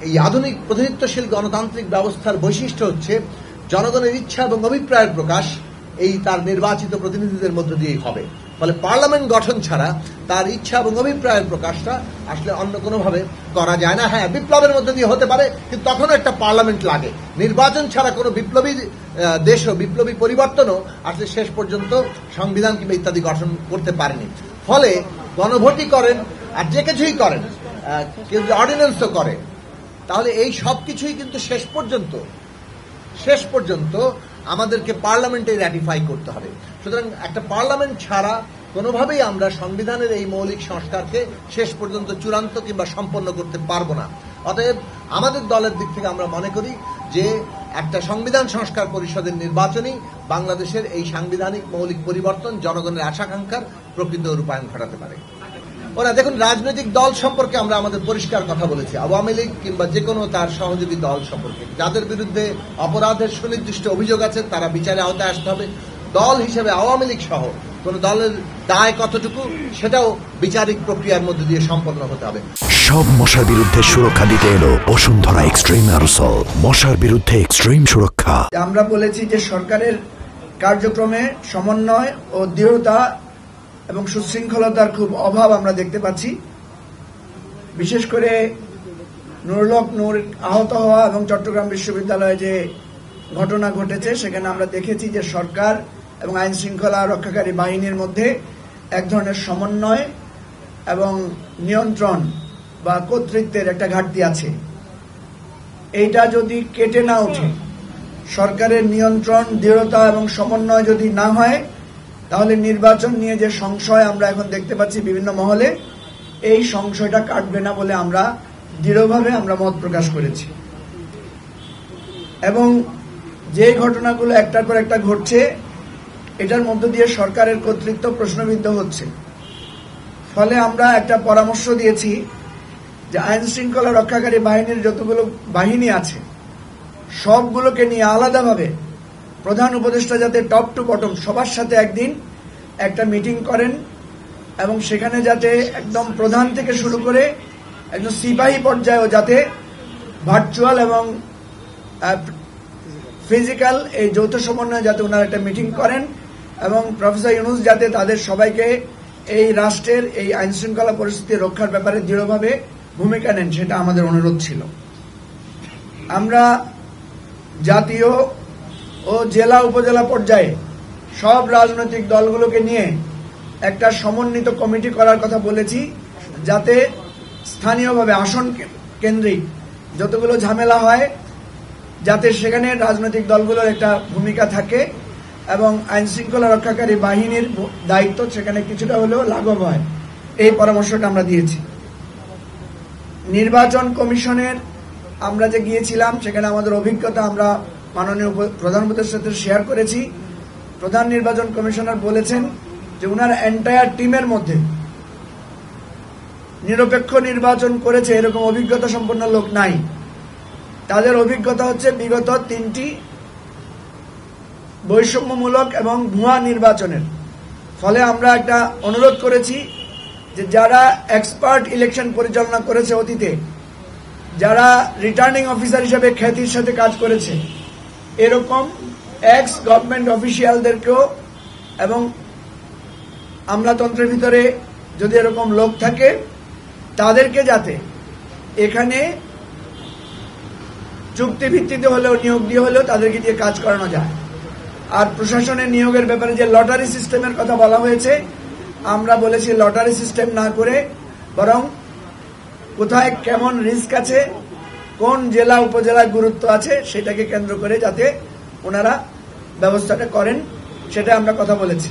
এই আধুনিক প্রতিনিধিত্বশীল গণতান্ত্রিক ব্যবস্থার বৈশিষ্ট্য হচ্ছে জনগণের ইচ্ছা এবং অভিপ্রায়ের প্রকাশ এই তার নির্বাচিত প্রতিনিধিদের মধ্য দিয়েই হবে। ফলে পার্লামেন্ট গঠন ছাড়া তার ইচ্ছা এবং অভিপ্রায়ের প্রকাশটা আসলে অন্য কোনোভাবে করা যায় না। হ্যাঁ, বিপ্লবের মধ্য দিয়ে হতে পারে, কিন্তু তখনও একটা পার্লামেন্ট লাগে। নির্বাচন ছাড়া কোনো বিপ্লবী দেশও বিপ্লবী পরিবর্তনও আসলে শেষ পর্যন্ত সংবিধান কিংবা ইত্যাদি গঠন করতে পারেনি। ফলে গণভোটই করেন আর যে কিছুই করেন, কেউ যদি অর্ডিন্যান্সও করে, তাহলে এই সব কিছুই কিন্তু শেষ পর্যন্ত আমাদেরকে পার্লামেন্টে র্যাটিফাই করতে হবে। সুতরাং একটা পার্লামেন্ট ছাড়া কোনোভাবেই আমরা সংবিধানের এই মৌলিক সংস্কারকে শেষ পর্যন্ত চূড়ান্ত কিংবা সম্পন্ন করতে পারবো না। অতএব আমাদের দলের দিক থেকে আমরা মনে করি যে একটা সংবিধান সংস্কার পরিষদের নির্বাচনই বাংলাদেশের এই সাংবিধানিক মৌলিক পরিবর্তন, জনগণের আশাকাঙ্ক্ষার প্রকৃত রূপায়ণ ঘটাতে পারে। দেখুন, রাজনৈতিক দল সম্পর্কে আমরা আমাদের পরিষ্কার কথা বলেছি। আওয়ামী লীগ কিংবা যে কোনো তার সহযোগী দল সম্পর্কে যাদের বিরুদ্ধে অপরাধের সুনির্দিষ্ট অভিযোগ আছে তারা বিচারে আওতায় আসতে হবে। দল হিসেবে আওয়ামী লীগ সহ কোন দলের দায় কতটুকু সেটাও বিচারিক প্রক্রিয়ার মধ্য দিয়ে সম্পন্ন হতে হবে। সব মশার বিরুদ্ধে সুরক্ষা দিতে এলো বসুন্ধরা এক্সট্রিম অ্যারোসল, মশার বিরুদ্ধে এক্সট্রিম সুরক্ষা। আমরা বলেছি যে সরকারের কার্যক্রমে সমন্বয় ও দৃঢ়তা এবং সুশৃঙ্খলতার খুব অভাব আমরা দেখতে পাচ্ছি। বিশেষ করে নুরুল হক নূর আহত হওয়া এবং চট্টগ্রাম বিশ্ববিদ্যালয়ে যে ঘটনা ঘটেছে সেখানে আমরা দেখেছি যে সরকার এবং আইন শৃঙ্খলা রক্ষাকারী বাহিনীর মধ্যে এক ধরনের সমন্বয় এবং নিয়ন্ত্রণ বা কর্তৃত্বের একটা ঘাটতি আছে। এইটা যদি কেটে না ওঠে, সরকারের নিয়ন্ত্রণ, দৃঢ়তা এবং সমন্বয় যদি না হয়, তাহলে নির্বাচন নিয়ে যে সংশয় আমরা এখন দেখতে পাচ্ছি বিভিন্ন মহলে, এই সংশয়টা কাটবে না বলে আমরা দৃঢ়ভাবে মত প্রকাশ করেছি। এবং যে ঘটনাগুলো একটার পর একটা ঘটছে, এটার মধ্য দিয়ে সরকারের কর্তৃত্ব প্রশ্নবিদ্ধ হচ্ছে। ফলে আমরা একটা পরামর্শ দিয়েছি যে আইন শৃঙ্খলা রক্ষাকারী বাহিনীর যতগুলো বাহিনী আছে সবগুলোকে নিয়ে আলাদাভাবে প্রধান উপদেষ্টা যাতে টপ টু বটম সবার সাথে একদিন একটা মিটিং করেন এবং সেখানে যাতে একদম প্রধান থেকে শুরু করে একদম সিপাহী পর্যায়েও যাতে ভার্চুয়াল এবং ফিজিক্যাল এই যৌথ সমন্বয়ে যাতে ওনারা একটা মিটিং করেন এবং প্রফেসর ইউনূস যাতে তাদের সবাইকে এই রাষ্ট্রের এই আইন শৃঙ্খলা পরিস্থিতি রক্ষার ব্যাপারে দৃঢ়ভাবে ভূমিকা নেন, সেটা আমাদের অনুরোধ ছিল। আমরা জাতীয় ও জেলা উপজেলা পর্যায়ে সব রাজনৈতিক দলগুলোকে নিয়ে একটা সমন্বিত কমিটি করার কথা বলেছি, যাতে স্থানীয়ভাবে আসন কেন্দ্রিক যতগুলো ঝামেলা হয় যাতে সেখানে রাজনৈতিক দলগুলোর একটা ভূমিকা থাকে এবং আইন শৃঙ্খলা রক্ষাকারী বাহিনীর দায়িত্ব সেখানে কিছুটা হলেও লাঘব হয়। এই পরামর্শটা আমরা দিয়েছি। নির্বাচন কমিশনের আমরা যে গিয়েছিলাম সেখানে আমাদের অভিজ্ঞতা আমরা মাননীয় প্রধান উপদেষ্টার সাথে শেয়ার করেছি। প্রধান নির্বাচন কমিশনার বলেছেন যে উনার এন্টায়ার টিমের মধ্যে নিরপেক্ষ নির্বাচন করেছে এরকম অভিজ্ঞতা সম্পন্ন লোক নাই। তাদের অভিজ্ঞতা হচ্ছে বিগত 3টি বৈষম্যমূলক এবং ভুয়া নির্বাচনের। ফলে আমরা একটা অনুরোধ করেছি যে যারা এক্সপার্ট ইলেকশন পরিচালনা করেছে অতীতে, যারা রিটার্নিং অফিসার হিসেবে খ্যাতির সাথে কাজ করেছে, এরকম এক্স গভর্নমেন্ট অফিসিয়ালদেরকেও এবং আমলাতন্ত্রের ভিতরে যদি এরকম লোক থাকে তাদেরকে যাতে এখানে চুক্তি ভিত্তিতে হলেও নিয়োগ দিয়ে হলেও তাদেরকে দিয়ে কাজ করানো যায়। আর প্রশাসনের নিয়োগের ব্যাপারে যে লটারি সিস্টেমের কথা বলা হয়েছে, আমরা বলেছি লটারি সিস্টেম না করে বরং কোথায় কেমন রিস্ক আছে, কোন জেলা উপজেলার গুরুত্ব আছে সেটাকে কেন্দ্র করে যাতে ওনারা ব্যবস্থাটা করেন, সেটা আমরা কথা বলেছি।